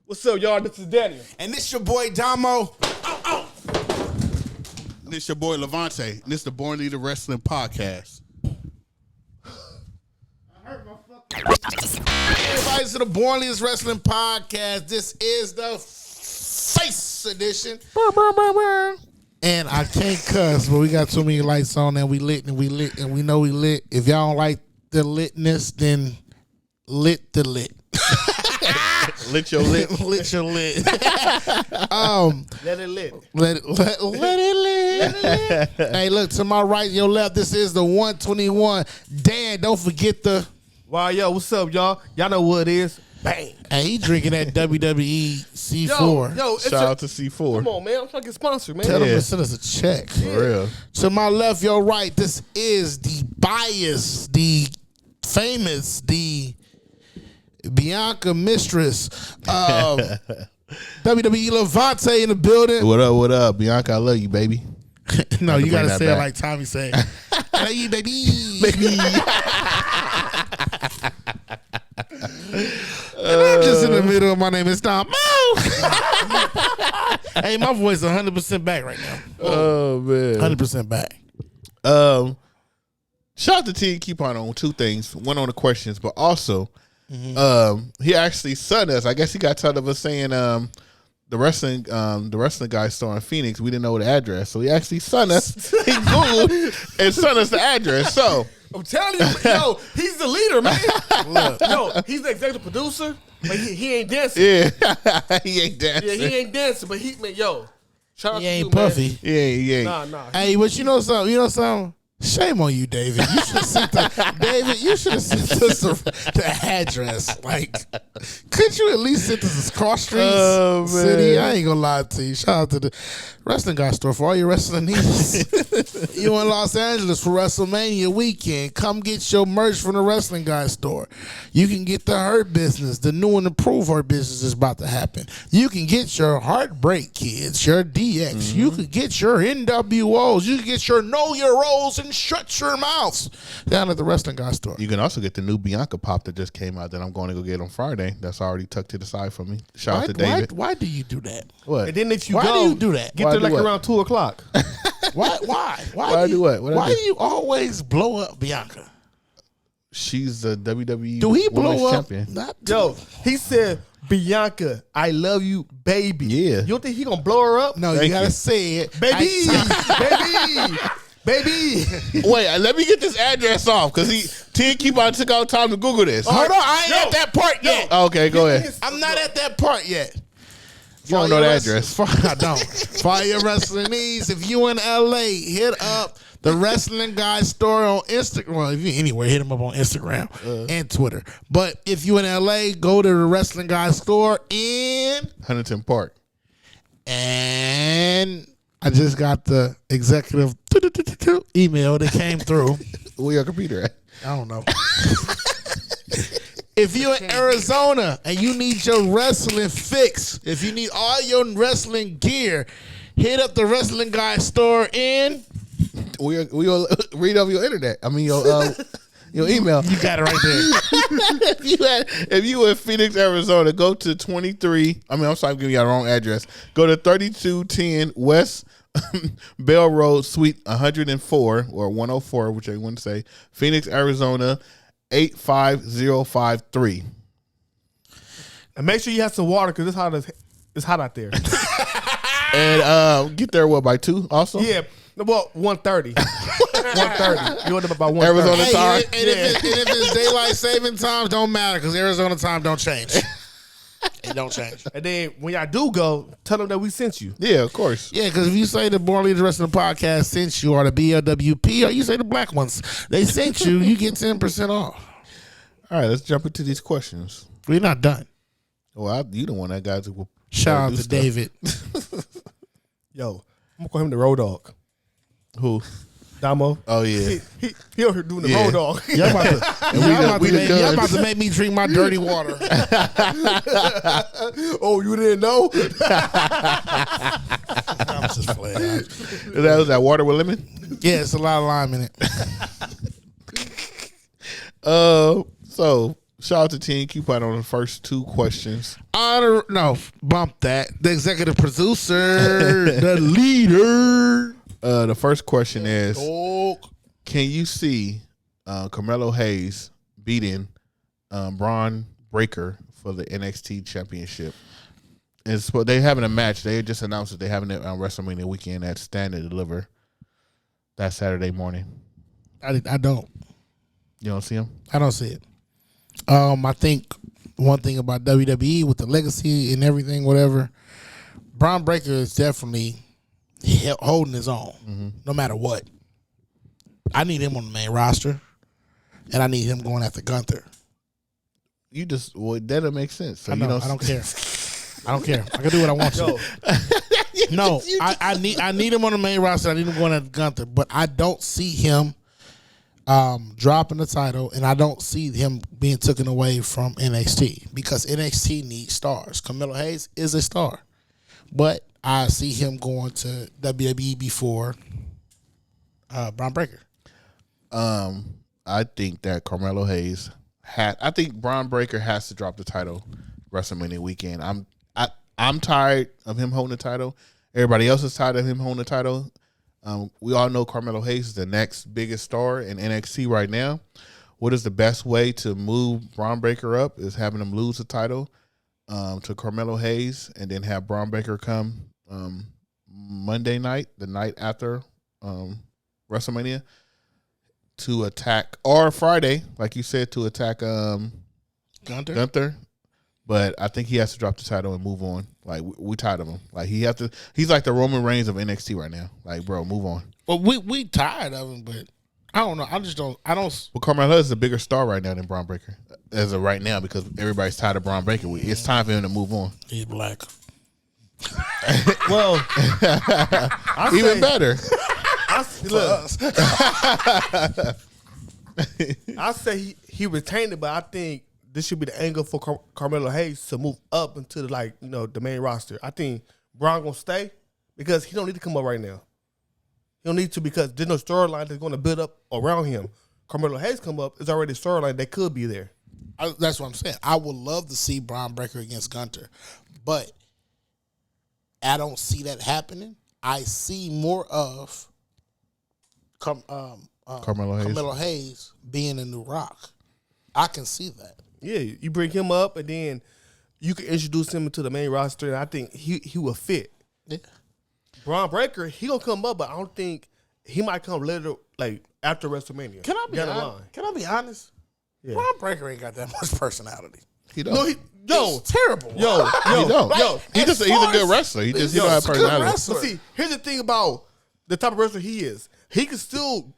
What's up, y'all? This is Daniel. And this your boy, Damo. This your boy, Lavonte. And this the Born Leader Wrestling Podcast. Everybody to the Born Leaders Wrestling Podcast. This is the Face Edition. And I can't cuss, but we got too many lights on and we lit and we lit and we know we lit. If y'all don't like the litness, then lit the lit. Lit your lit. Lit your lit. Let it lit. Let it lit. Hey, look, to my right, your left, this is the 121. Dan, don't forget the... Wow, yo, what's up, y'all? Y'all know what it is. Bang. Hey, he drinking that WWE C4. Yo, Shout out to C4. Come on, man. I'm trying to get sponsored, man. Tell them to send us a check. For real. To my left, your right, this is the bias, the famous, the Bianca mistress, WWELavonte in the building. What up, what up? Bianca, I love you, baby. No, you got to say back. it like Tommy say. I love you, baby. Baby. And I'm just in the middle. My name is Tom. Hey, my voice is 100% back right now. Oh, man. 100% back. Shout out to T Keep on two things. One on the questions, but also he actually sent us. I guess he got tired of us saying the wrestling guy store in Phoenix. We didn't know the address, so he actually sent us. He Googled and sent us the address. So I'm telling you, yo, he's the leader, man. Look, yo, he's the executive producer, but he ain't dancing. yeah, he ain't dancing. Yeah, he ain't dancing, but yo, shout out He to ain't you, puffy. man. He ain't. Nah. Hey, but you know something? Shame on you, David. You should have sent the address. Like, could you at least send us cross streets city? I ain't gonna lie to you. Shout out to the Wrestling Guy Store for all your wrestling needs. You in Los Angeles for WrestleMania weekend? Come get your merch from the Wrestling Guy Store. You can get the Hurt Business. The new and improved Hurt Business is about to happen. You can get your Heartbreak Kids, your DX. You can get your NWOs. You can get your Know Your Roles and Shut Your Mouths down at the Wrestling Guy Store. You can also get the new Bianca pop that just came out that I'm going to go get on Friday. That's already tucked to the side for me. Shout out to David. Why do you do that? What? And then if you Why go, do you do that? Get Why there do like what? around 2:00. Why do what? What I Why do? do you always blow up Bianca? She's the WWE Do he Women's blow up? champion. Not Yo, he said, Bianca, I love you, baby. Yeah. You don't think he gonna blow her up? No, Thank you gotta you. say it, Baby, baby. Wait, let me get this address off because T keep on took out time to Google this. Hold on, I ain't at that part yet. Okay, go ahead. I'm not at that part yet. You don't know the address. I don't. For your wrestling needs, if you in LA, hit up the Wrestling Guy Store on Instagram. Well, if you anywhere, hit him up on Instagram and Twitter. But if you in LA, go to the Wrestling Guy Store in Huntington Park. And I just got the executive email that came through. Where your computer at? I don't know. If you're in Arizona and you need your wrestling fix, if you need all your wrestling gear, hit up the Wrestling Guy Store in. We'll read off your internet. I mean your email. You got it right there. if you in Phoenix, Arizona, go to 23. I'm giving you the wrong address. Go to 3210 West Bell Road, Suite 104 or 104, whichever you want to say. Phoenix, Arizona, 85053. And make sure you have some water because it's hot out there. And get there by 2 also? Yeah. Well, 1:30. 1:30. You want them about 1:30. Arizona Hey, time. and if it's daylight saving time, don't matter because Arizona time don't change. It don't change. And then when y'all do go, tell them that we sent you. Yeah, of course. Yeah, because if you say the Born Leader Wrestling Podcast sent you, or the BLWP, or you say the black ones, they sent you, you get 10% off. All right, let's jump into these questions. We're not done. Well, you the one that got to Shout out do to stuff. David. Yo, I'm gonna call him the road dog. Who? Damo. Oh yeah. He over here doing the Yeah. road dog. Y'all the about to make me drink my dirty water. Oh, you didn't know? I'm just playing. Was that water with lemon? Yeah, it's a lot of lime in it. So Shout out to Team Coupon on the first 2 questions. Bump that. The executive producer, the leader. The first question is, can you see Carmelo Hayes beating Braun Breaker for the NXT Championship? They having a match. They just announced that they're having it on WrestleMania weekend at Stand and Deliver that Saturday morning. I don't. You don't see him? I don't see it. I think one thing about WWE with the legacy and everything, whatever, Braun Breaker is definitely holding his own, no matter what. I need him on the main roster, and I need him going after Gunther. That don't make sense. So I don't care. I don't care. I can do what I want to. No, I need him on the main roster. I need him going after Gunther, but I don't see him dropping the title, and I don't see him being taken away from NXT because NXT needs stars. Carmelo Hayes is a star, but I see him going to WWE before Braun Breaker. I think that Carmelo Hayes I think Braun Breaker has to drop the title WrestleMania weekend. I'm tired of him holding the title. Everybody else is tired of him holding the title. We all know Carmelo Hayes is the next biggest star in NXT right now. What is the best way to move Braun Breaker up is having him lose the title to Carmelo Hayes and then have Braun Breaker come Monday night, the night after WrestleMania, to attack, or Friday, like you said, to attack Gunther. But I think he has to drop the title and move on. Like, we tired of him. Like, he's like the Roman Reigns of NXT right now. Like, bro, move on. Well, we tired of him, but I don't know. Well, Carmelo is a bigger star right now than Braun Breaker as of right now because everybody's tired of Braun Breaker. It's time for him to move on. He's black. Well, even better. I say he retained it, but I think this should be the angle for Carmelo Hayes to move up into the main roster. I think Braun gonna stay because he don't need to come up right now. He don't need to because there's no storyline that's going to build up around him. Carmelo Hayes come up, it's already a storyline that could be there. That's what I'm saying. I would love to see Braun Breaker against Gunther, but I don't see that happening. I see more of Carmelo Hayes being a new Rock. I can see that. Yeah, you bring him up, and then you can introduce him into the main roster, and I think he will fit. Yeah. Braun Breaker, he gonna come up, but I don't think he might come later, like after WrestleMania. Can I be honest? Yeah. Braun Breaker ain't got that much personality. He don't. No, he's terrible. He don't. Like, he's a good wrestler. He just don't have personality. But see, here's the thing about the type of wrestler he is. He can still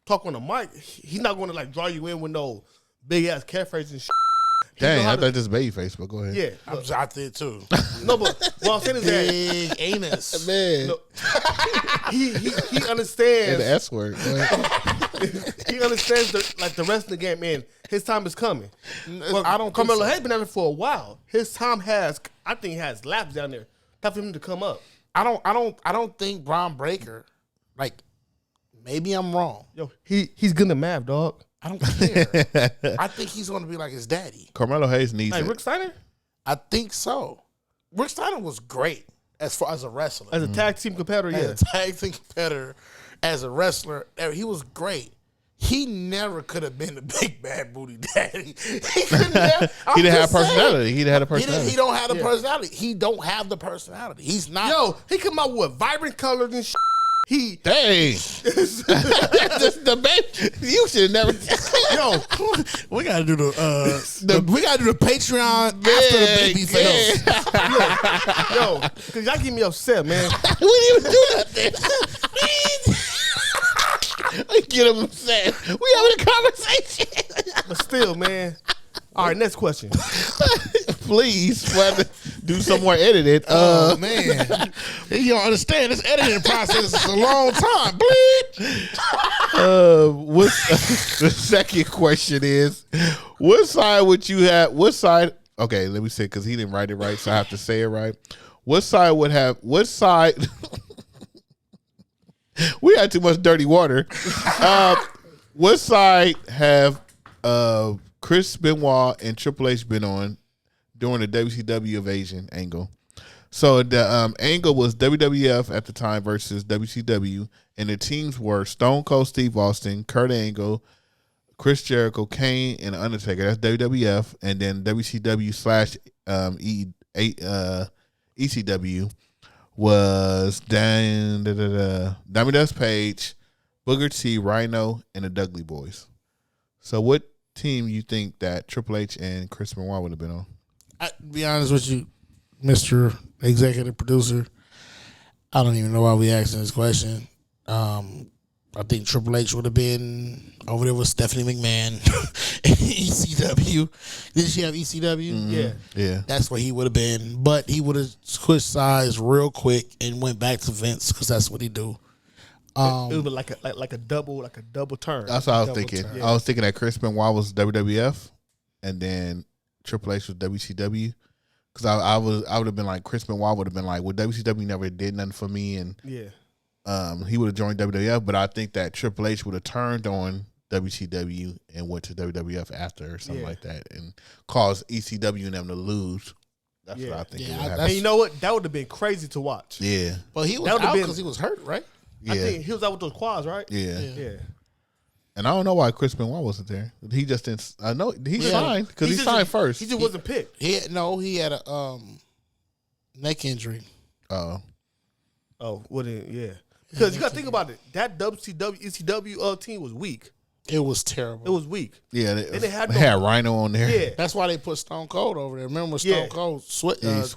talk on the mic. He's not going to like draw you in with no big ass catchphrase and shit. Dang, I thought this babyface, but go ahead. Yeah, I did too. No, but what I'm saying is big anus, man. No, he understands. And the S word. He understands the wrestling game, man. His time is coming. Well, I don't. Carmelo Hayes been at it for a while. His time has lapsed down there. Time for him to come up. I don't think Braun Breaker. Like, maybe I'm wrong. Yo, he's good at math, dog. I don't care. I think he's going to be like his daddy. Carmelo Hayes needs like it. Rick Steiner? I think so. Rick Steiner was great as far as a wrestler. As a tag team competitor, yeah. As a tag team competitor, as a wrestler, he was great. He never could have been the big bad booty daddy. He didn't have personality. He had a personality. He don't have the personality. He don't have the personality. He's not. Yo, he come out with vibrant colors and shit. Dang. The baby. You should never. Yo, we gotta do the Patreon after the baby face. Yo, cause y'all get me upset, man. We didn't even do nothing. We get him upset. We having a conversation. But still, man. All right, next question. Please, do some more editing. Man, you don't understand. This editing process is a long time. The second question is, what side would you have? What side? Okay, let me say because he didn't write it right, so I have to say it right. What side would have? What side? We had too much dirty water. What side have Chris Benoit and Triple H been on during the WCW invasion angle. So the angle was WWF at the time versus WCW, and the teams were Stone Cold Steve Austin, Kurt Angle, Chris Jericho, Kane, and The Undertaker. That's WWF, and then WCW / ECW was Diamond Dust Page, Booker T, Rhino, and the Dudley Boys. So what team you think that Triple H and Chris Benoit would have been on? To be honest with you, Mr. Executive Producer, I don't even know why we asking this question. I think Triple H would have been over there with Stephanie McMahon, ECW. Did she have ECW? Mm-hmm. Yeah. That's where he would have been. But he would have switched sides real quick and went back to Vince because that's what he do. It would be like a double turn. That's what I was thinking. Yeah. I was thinking that Chris Benoit was WWF, and then Triple H was WCW. Because I would have been like, Chris Benoit would have been like, well, WCW never did nothing for me, and he would have joined WWF. But I think that Triple H would have turned on WCW and went to WWF after or something like that, and caused ECW and them to lose. That's what I think would happen. And you know what? That would have been crazy to watch. Yeah. But he was out because he was hurt, right? Yeah. I think he was out with those quads, right? Yeah. And I don't know why Chris Benoit wasn't there. He just didn't. I know he signed because he signed first. He just wasn't picked. He had a neck injury. Oh, well then, yeah. Because you got to think about it. That WCW, ECW team was weak. It was terrible. It was weak. Yeah, they had Rhino on there. Yeah, that's why they put Stone Cold over there. Remember when Stone Cold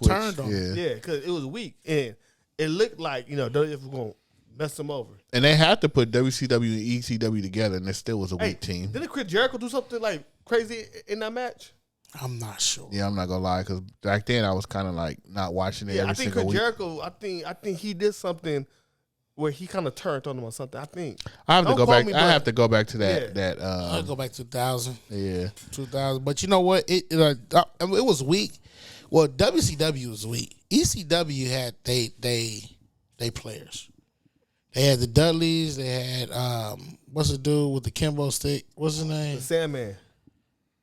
turned on him? Yeah, because it was weak and it looked like WWF was going to mess them over. And they had to put WCW and ECW together, and it still was a weak team. Didn't Chris Jericho do something like crazy in that match? I'm not sure. Yeah, I'm not gonna lie, because back then I was kind of like not watching it. I think Chris Jericho. I think he did something where he kind of turned on him or something. I think I have to go back. I have to go back to that. Yeah. I'll go back to 2000. Yeah, 2000. But you know what? It was weak. Well, WCW was weak. ECW had they players. They had the Dudleys. They had what's the dude with the Kimbo stick? What's his name? The Sandman.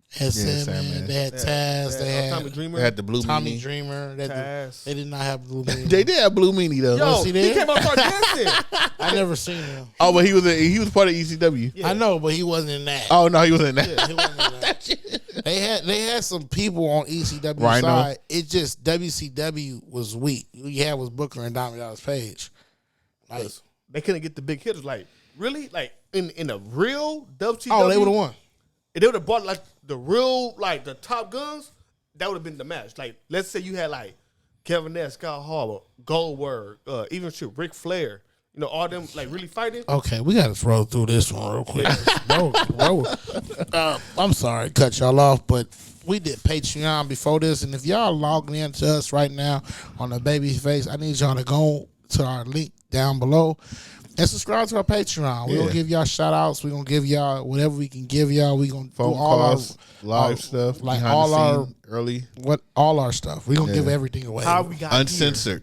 Had Sandman. They had Taz. They had Tommy Dreamer. They had the Blue Tommy Meanie. Dreamer. Taz. They did not have Blue Meanie. They did have Blue Meanie though. Yo, he he came out and started dancing. I never seen him. Oh, but he was part of ECW. Yeah. I know, but he wasn't in that. Oh no, he wasn't in that. Yeah, he wasn't in that. They had some people on ECW Rhino. side. It just WCW was weak. All you had was Booker and Diamond Dallas Page. Like, they couldn't get the big hitters. Like really, like in a real WCW. Oh, they would have won. If they would have brought like the real, like the top guns, that would have been the match. Like, let's say you had like Kevin Nash, Scott Hall, Goldberg, even Ric Flair. All them like really fighting. Okay, we got to throw through this one real quick. I'm sorry, cut y'all off, but we did Patreon before this, and if y'all logging into us right now on the Babyface, I need y'all to go to our link down below and subscribe to our Patreon. We're going to give y'all shout-outs. We're going to give y'all whatever we can give y'all. We're going to do all our live stuff, like all our early, all our stuff. We're going to give everything away. How we got uncensored.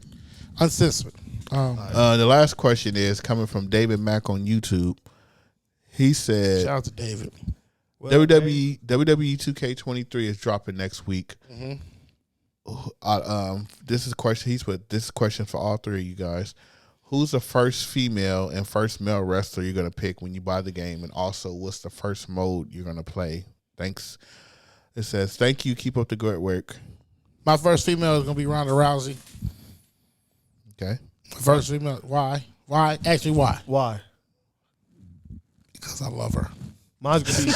Uncensored. The last question is coming from David Mack on YouTube. He said, shout out to David. WWE 2K23 is dropping next week. Mm-hmm. This is a question. This is a question for all three of you guys. Who's the first female and first male wrestler you're gonna pick when you buy the game, and also what's the first mode you're gonna play? Thanks. It says, "Thank you. Keep up the good work." My first female is gonna be Ronda Rousey. Okay. First female. Why? Why? Actually, why? Why? Because I love her. Mine's gonna be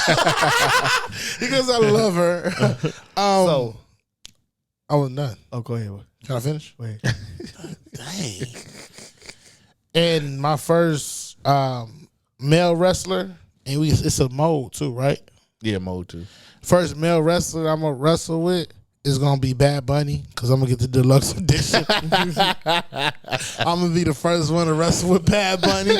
because I love her. so. I was done. Oh, go ahead. Can I finish? Wait. Dang. And my first male wrestler, and it's a mode too, right? Yeah, mode 2. First male wrestler I'm gonna wrestle with is gonna be Bad Bunny, because I'm gonna get the deluxe edition. I'm gonna be the first one to wrestle with Bad Bunny.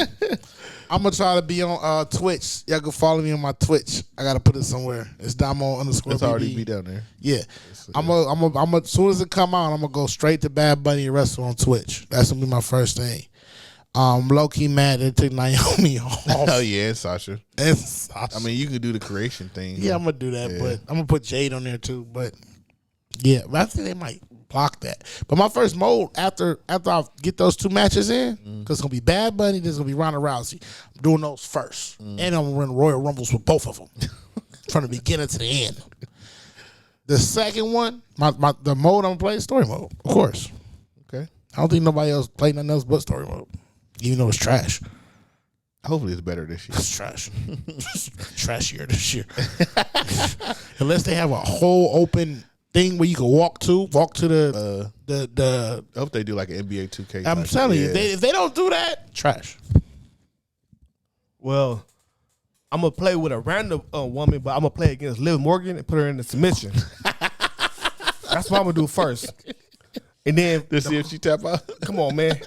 I'm gonna try to be on Twitch. Y'all can follow me on my Twitch. I gotta put it somewhere. It's Damo_BB. It's already be down there. Yeah. I'm as soon as it come out, I'm gonna go straight to Bad Bunny and wrestle on Twitch. That's gonna be my first thing. Low key mad they took Naomi off. Oh yeah, and Sasha. And Sasha. I mean, you could do the creation thing. Yeah, I'm gonna do that, but I'm gonna put Jade on there too. But yeah, but I think they might block that. But my first mode after I get those 2 matches in, because it's gonna be Bad Bunny, there's gonna be Ronda Rousey. I'm doing those first, and I'm gonna run Royal Rumbles with both of them from the beginning to the end. The second one, the mode I'm gonna play is story mode, of course. Okay. I don't think nobody else played nothing else but story mode, even though it's trash. Hopefully it's better this year. It's trash. Trashier this year. Unless they have a whole open thing where you can walk to the I hope they do like an NBA 2K. I'm telling you, if they don't do that, trash. Well, I'm gonna play with a random woman, but I'm gonna play against Liv Morgan and put her in the submission. That's what I'm gonna do first, and then to see if she tap out. Come on, man.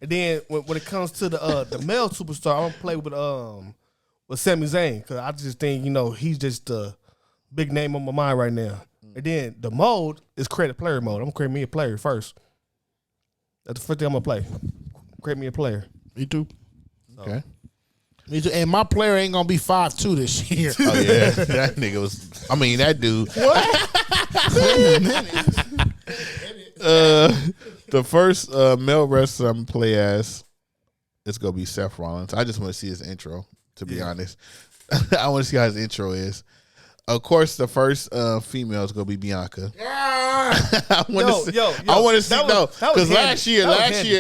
And then when it comes to the male superstar, I'm gonna play with Sami Zayn, because I just think he's just a big name on my mind right now. And then the mode is create a player mode. I'm gonna create me a player first. That's the first thing I'm gonna play. Create me a player. Me too. Okay. Me too. And my player ain't gonna be 5'2" this year. Oh yeah, that nigga was. I mean, that dude. What? The first male wrestler I'm gonna play as, it's gonna be Seth Rollins. I just want to see his intro. To be honest, I want to see how his intro is. Of course, the first female is gonna be Bianca. I want to see because last year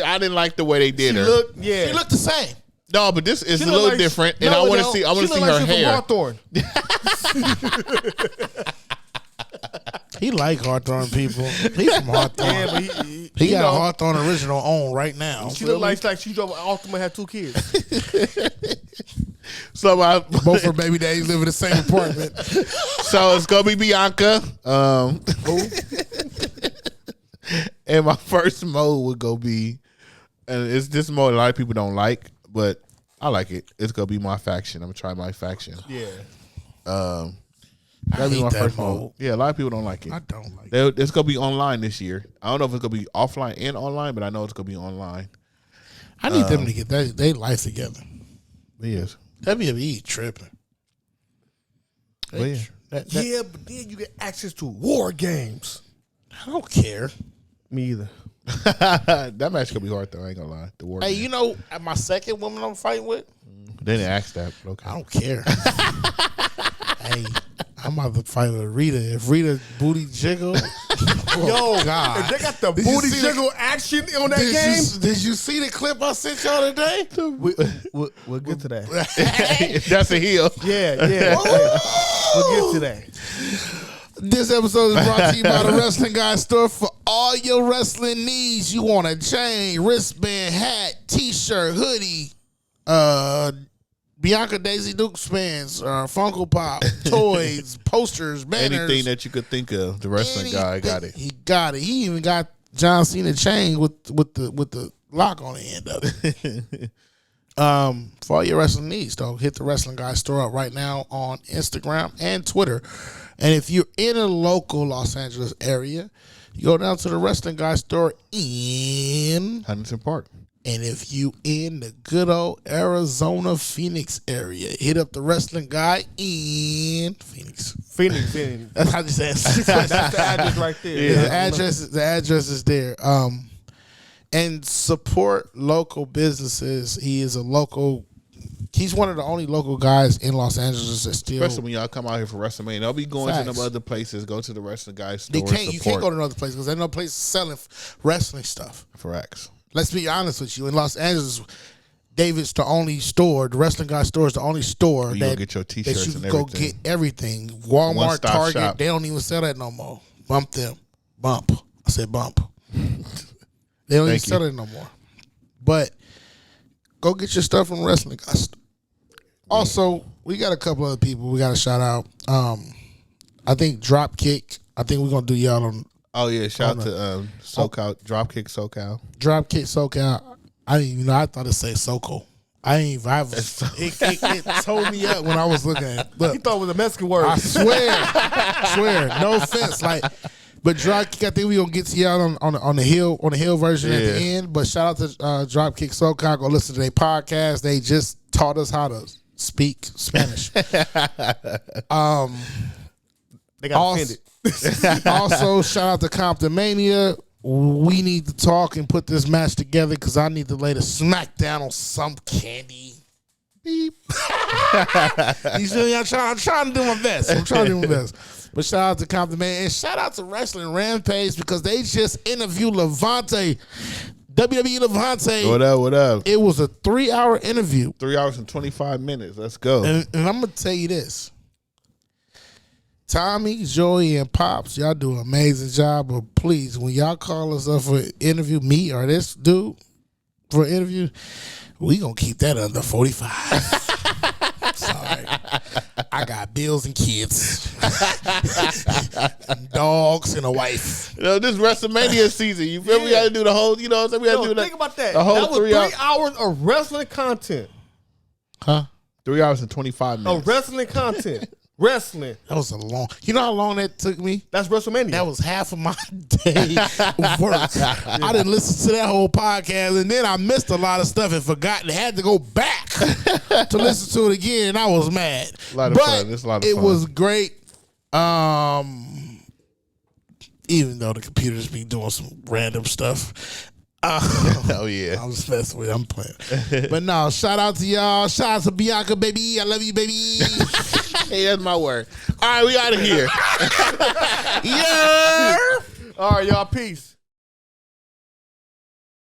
I didn't like the way they did her. She looked the same. No, but this is a little different, and I want to see. I want to see her hair. He like Hawthorne people. He's from Hawthorne. Yeah, but he got a Hawthorne original on right now. She look like she drove Ultimate, had 2 kids. So both her baby daddies live in the same apartment. So it's gonna be Bianca. And my first mode would go be, and it's this mode a lot of people don't like, but I like it. It's gonna be my faction. I'm gonna try my faction. Yeah. That'd be my first mode. Yeah, a lot of people don't like it. I don't like it. It's gonna be online this year. I don't know if it's gonna be offline and online, but I know it's gonna be online. I need them to get their life together. Yes. WWE tripping. Yeah, but then you get access to war games. I don't care. Me either. That match gonna be hard though. I ain't gonna lie. The war. Hey, my second woman I'm fighting with. They didn't ask that. But okay. I don't care. Hey, I'm about to fight with Rita. If Rita booty jiggle, God! If they got the booty jiggle action on that game. Did you see the clip I sent y'all today? We'll get to that. That's a heel. Yeah. We'll get to that. This episode is brought to you by the Wrestling Guy Store. For all your wrestling needs, you want a chain, wristband, hat, t-shirt, hoodie, Bianca Daisy Duke spans, Funko Pop, toys, posters, banners. Anything that you could think of, the wrestling guy got it. He got it. He even got John Cena chain with the lock on the end of it. For all your wrestling needs, though, hit the Wrestling Guy Store up right now on Instagram and Twitter. And if you're in a local Los Angeles area, you go down to the Wrestling Guy Store in Huntington Park. And if you in the good old Arizona, Phoenix area, hit up the Wrestling Guy in Phoenix. Phoenix. That's how you say it. That's the address right there. Yeah, the address is there. And support local businesses. He's one of the only local guys in Los Angeles that still. Especially when y'all come out here for WrestleMania. They'll be going to them other places. Go to the Wrestling Guy Store. You can't go to another place because there's no place selling wrestling stuff. For X. Let's be honest with you. In Los Angeles, David's the only store. The Wrestling Guy Store is the only store you that get your t-shirts that you and can go everything. get everything. Walmart, One-stop Target, shop. they don't even sell that no more. Bump them. Bump. I said bump. They don't even sell it no more. But go get your stuff from Wrestling Guy Store. Also, we got a couple other people we got to shout out. I think Dropkick. I think we're gonna do y'all on. Oh yeah, shout out to SoCal, Dropkick SoCal. Dropkick SoCal. I didn't even know. I thought it said Soko. It told me up when I was looking at it. Look, He thought it was a Mexican word. I swear. No offense. Like But Dropkick, I think we're gonna get to y'all on the hill version at the end. But shout out to Dropkick SoCal. Go listen to their podcast. They just taught us how to speak Spanish. They got offended. Also, shout out to Compton Mania. We need to talk and put this match together because I need to lay the smack down on some candy. Beep. You feel me? I'm trying to do my best. But shout out to Compton Mania and shout out to Wrestling Rampage because they just interviewed Lavonte. WWELavonte. What up? It was a 3-hour interview. 3 hours and 25 minutes. Let's go. And I'm going to tell you this. Tommy, Joey, and Pops, y'all do an amazing job. But please, when y'all call us up for an interview, me or this dude for an interview, we going to keep that under 45. Sorry. I got bills and kids. And dogs and a wife. You know, this WrestleMania season, you feel me? We got to do the whole, you know what I'm saying? We got to do think about that. The whole that was 3 hours of wrestling content. Huh? 3 hours and 25 minutes. Of wrestling content. Wrestling. That was a long. You know how long that took me? That's WrestleMania. That was half of my day of work. I didn't listen to that whole podcast, and then I missed a lot of stuff and forgot and had to go back to listen to it again, and I was mad. A lot of fun. It's a lot of fun. It was great. Even though the computers be doing some random stuff. Oh yeah, I'm just messing with it. I'm playing. But no, shout out to y'all. Shout out to Bianca, baby. I love you, baby. Hey, that's my word. All right, we out of here. Yeah. All right, y'all. Peace.